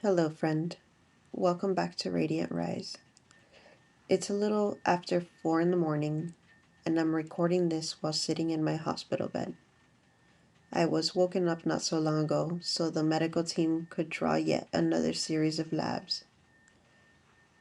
Hello, friend. Welcome back to Radiant Rise. It's a little after 4 in the morning, and I'm recording this while sitting in my hospital bed. I was woken up not so long ago, so the medical team could draw yet another series of labs.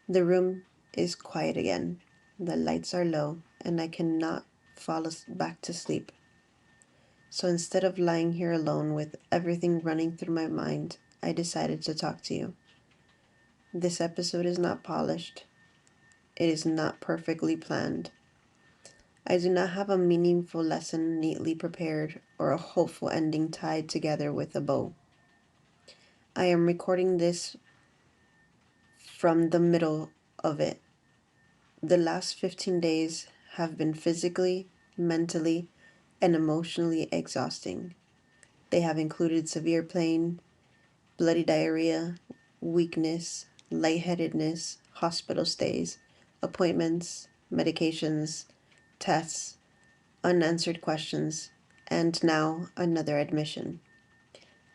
The room is quiet again. The lights are low, and I cannot fall back to sleep. So instead of lying here alone with everything running through my mind, I decided to talk to you. This episode is not polished. It is not perfectly planned. I do not have a meaningful lesson neatly prepared or a hopeful ending tied together with a bow. I am recording this from the middle of it. The last 15 days have been physically, mentally, and emotionally exhausting. They have included severe pain, bloody diarrhea, weakness, lightheadedness, hospital stays, appointments, medications, tests, unanswered questions, and now another admission.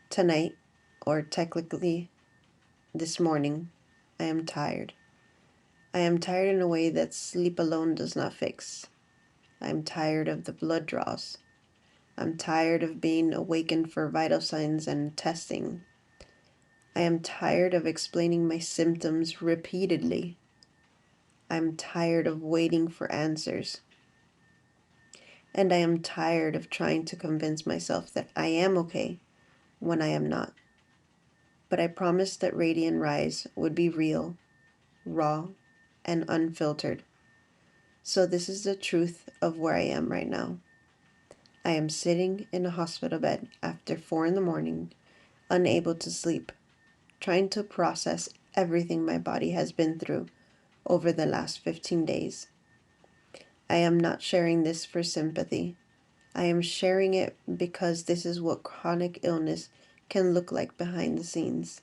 Tonight, or technically this morning, I am tired. I am tired in a way that sleep alone does not fix. I am tired of the blood draws. I'm tired of being awakened for vital signs and testing. I am tired of explaining my symptoms repeatedly. I'm tired of waiting for answers. And I am tired of trying to convince myself that I am okay when I am not. But I promised that Radiant Rise would be real, raw, and unfiltered. So this is the truth of where I am right now. I am sitting in a hospital bed after 4 in the morning, unable to sleep, trying to process everything my body has been through over the last 15 days. I am not sharing this for sympathy. I am sharing it because this is what chronic illness can look like behind the scenes.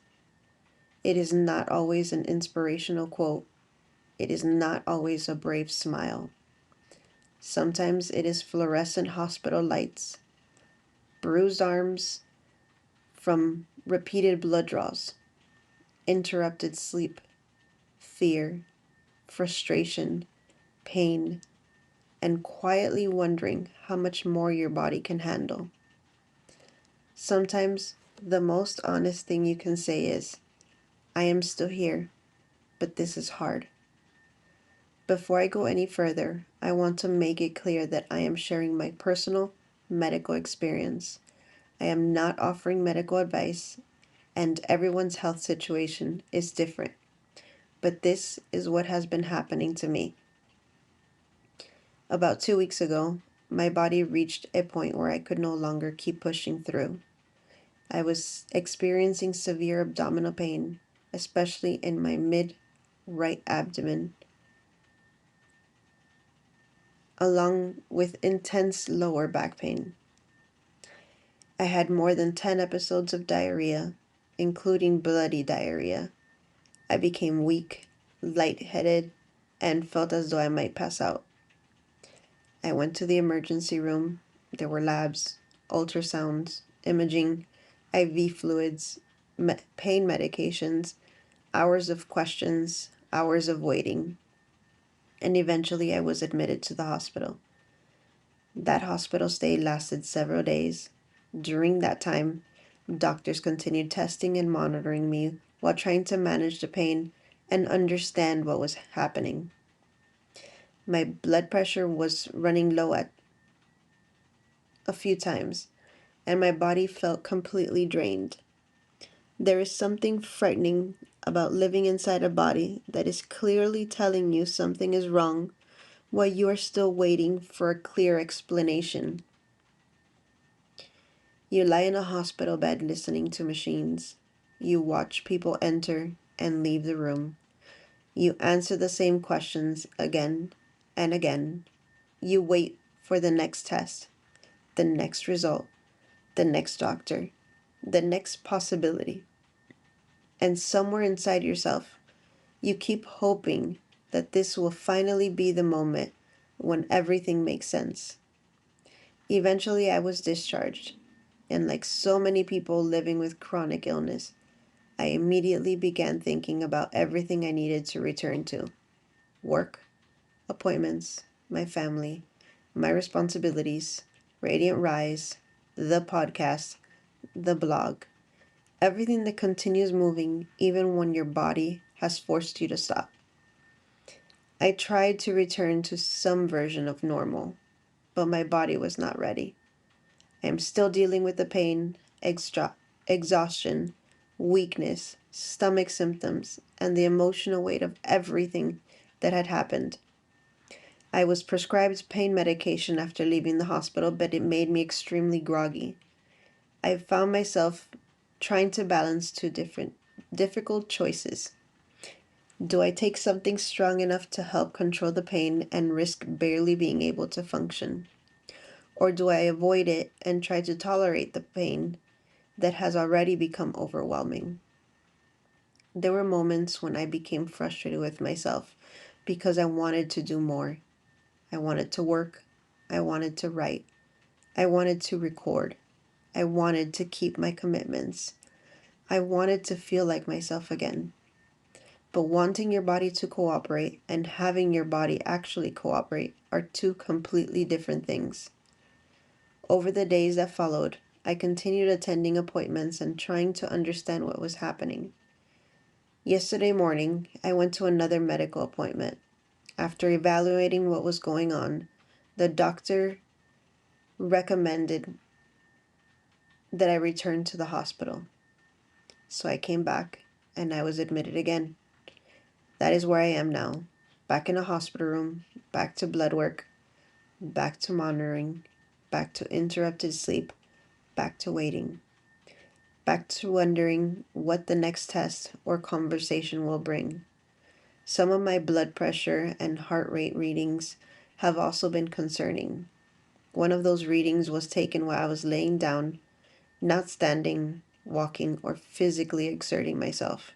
It is not always an inspirational quote. It is not always a brave smile. Sometimes it is fluorescent hospital lights, bruised arms from repeated blood draws, interrupted sleep, fear, frustration, pain, and quietly wondering how much more your body can handle. Sometimes the most honest thing you can say is, I am still here, but this is hard. Before I go any further, I want to make it clear that I am sharing my personal medical experience. I am not offering medical advice, and everyone's health situation is different. But this is what has been happening to me. About 2 weeks ago, my body reached a point where I could no longer keep pushing through. I was experiencing severe abdominal pain, especially in my mid-right abdomen, along with intense lower back pain. I had more than 10 episodes of diarrhea, including bloody diarrhea. I became weak, lightheaded, and felt as though I might pass out. I went to the emergency room. There were labs, ultrasounds, imaging, IV fluids, pain medications, hours of questions, hours of waiting, and eventually I was admitted to the hospital. That hospital stay lasted several days. During that time, doctors continued testing and monitoring me while trying to manage the pain and understand what was happening. My blood pressure was running low at a few times, and my body felt completely drained. There is something frightening about living inside a body that is clearly telling you something is wrong while you are still waiting for a clear explanation. You lie in a hospital bed listening to machines. You watch people enter and leave the room. You answer the same questions again and again. You wait for the next test, the next result, the next doctor, the next possibility. And somewhere inside yourself, you keep hoping that this will finally be the moment when everything makes sense. Eventually, I was discharged, and like so many people living with chronic illness, I immediately began thinking about everything I needed to return to: work, appointments, my family, my responsibilities, Radiant Rise, the podcast, the blog, everything that continues moving even when your body has forced you to stop. I tried to return to some version of normal, but my body was not ready. I am still dealing with the pain, exhaustion, weakness, stomach symptoms, and the emotional weight of everything that had happened. I was prescribed pain medication after leaving the hospital, but it made me extremely groggy. I found myself trying to balance two difficult choices. Do I take something strong enough to help control the pain and risk barely being able to function? Or do I avoid it and try to tolerate the pain that has already become overwhelming? There were moments when I became frustrated with myself because I wanted to do more. I wanted to work. I wanted to write. I wanted to record. I wanted to keep my commitments. I wanted to feel like myself again. But wanting your body to cooperate and having your body actually cooperate are two completely different things. Over the days that followed, I continued attending appointments and trying to understand what was happening. Yesterday morning, I went to another medical appointment. After evaluating what was going on, the doctor recommended that I return to the hospital. So I came back and I was admitted again. That is where I am now, back in a hospital room, back to blood work, back to monitoring, back to interrupted sleep, back to waiting, back to wondering what the next test or conversation will bring. Some of my blood pressure and heart rate readings have also been concerning. One of those readings was taken while I was laying down, not standing, walking, or physically exerting myself.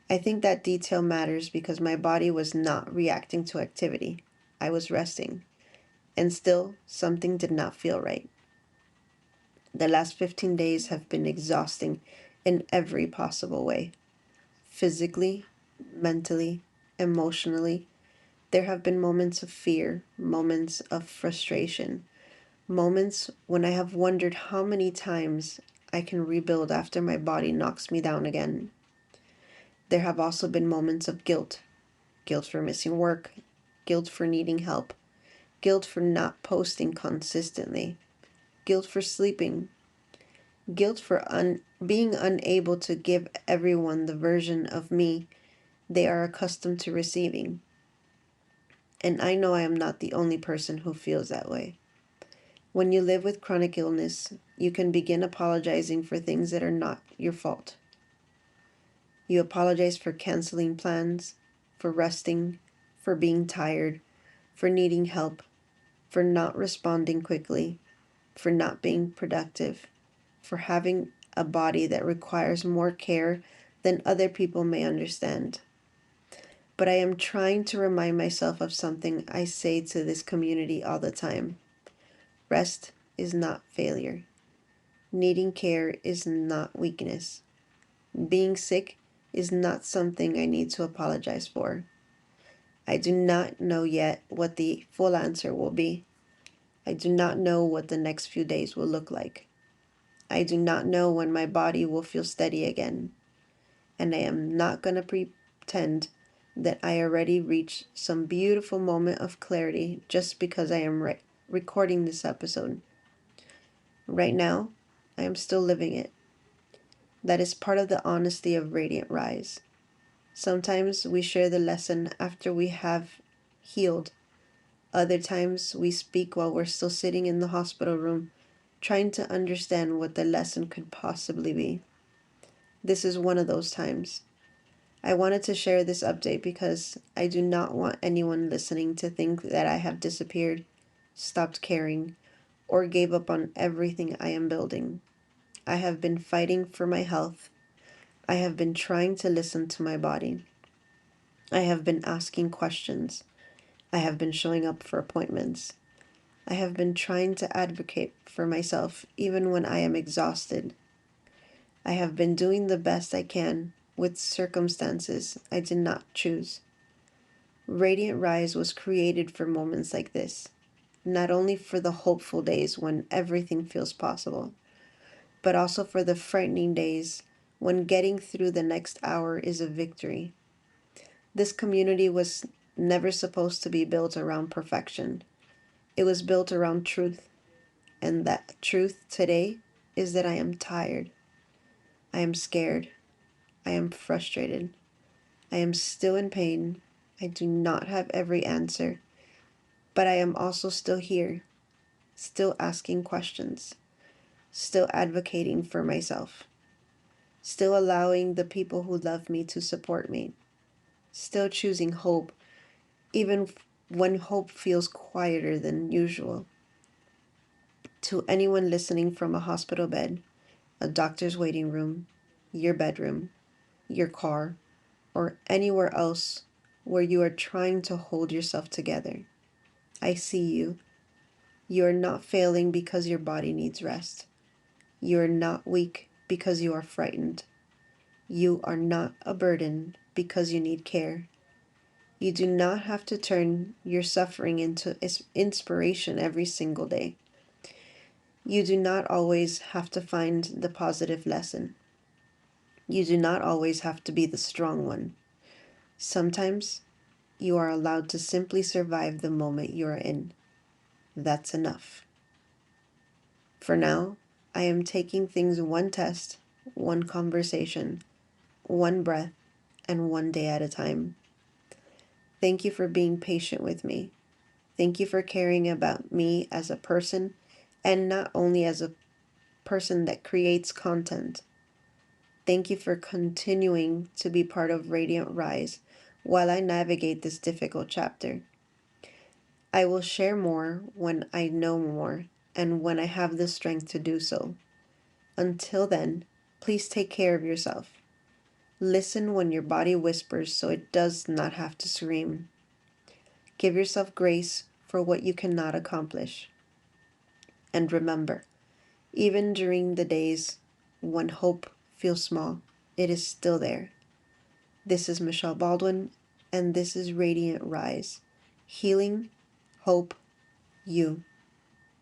I think that detail matters because my body was not reacting to activity. I was resting, and still something did not feel right. The last 15 days have been exhausting in every possible way. Physically, mentally, emotionally. There have been moments of fear, moments of frustration, moments when I have wondered how many times I can rebuild after my body knocks me down again. There have also been moments of guilt: guilt for missing work, guilt for needing help, guilt for not posting consistently, guilt for sleeping, guilt for being unable to give everyone the version of me they are accustomed to receiving. And I know I am not the only person who feels that way. When you live with chronic illness, you can begin apologizing for things that are not your fault. You apologize for canceling plans, for resting, for being tired, for needing help, for not responding quickly, for not being productive, for having a body that requires more care than other people may understand. But I am trying to remind myself of something I say to this community all the time. Rest is not failure. Needing care is not weakness. Being sick is not something I need to apologize for. I do not know yet what the full answer will be. I do not know what the next few days will look like. I do not know when my body will feel steady again. And I am not going to pretend that I already reached some beautiful moment of clarity just because I am recording this episode. Right now, I am still living it. That is part of the honesty of Radiant Rise. Sometimes we share the lesson after we have healed. Other times we speak while we're still sitting in the hospital room, trying to understand what the lesson could possibly be. This is one of those times. I wanted to share this update because I do not want anyone listening to think that I have disappeared, stopped caring, or gave up on everything I am building. I have been fighting for my health. I have been trying to listen to my body. I have been asking questions. I have been showing up for appointments. I have been trying to advocate for myself even when I am exhausted. I have been doing the best I can with circumstances I did not choose. Radiant Rise was created for moments like this, not only for the hopeful days when everything feels possible, but also for the frightening days when getting through the next hour is a victory. This community was never supposed to be built around perfection. It was built around truth, and that truth today is that I am tired. I am scared. I am frustrated. I am still in pain. I do not have every answer, but I am also still here, still asking questions, still advocating for myself, still allowing the people who love me to support me, still choosing hope, even when hope feels quieter than usual. To anyone listening from a hospital bed, a doctor's waiting room, your bedroom, your car, or anywhere else where you are trying to hold yourself together, I see you. You are not failing because your body needs rest. You are not weak because you are frightened. You are not a burden because you need care. You do not have to turn your suffering into inspiration every single day. You do not always have to find the positive lesson. You do not always have to be the strong one. Sometimes you are allowed to simply survive the moment you are in. That's enough. For now, I am taking things one test, one conversation, one breath, and one day at a time. Thank you for being patient with me. Thank you for caring about me as a person and not only as a person that creates content. Thank you for continuing to be part of Radiant Rise while I navigate this difficult chapter. I will share more when I know more and when I have the strength to do so. Until then, please take care of yourself. Listen when your body whispers so it does not have to scream. Give yourself grace for what you cannot accomplish. And remember, even during the days when hope feels small, it is still there. This is Michelle Baldwin, and this is Radiant Rise. Healing, hope, you.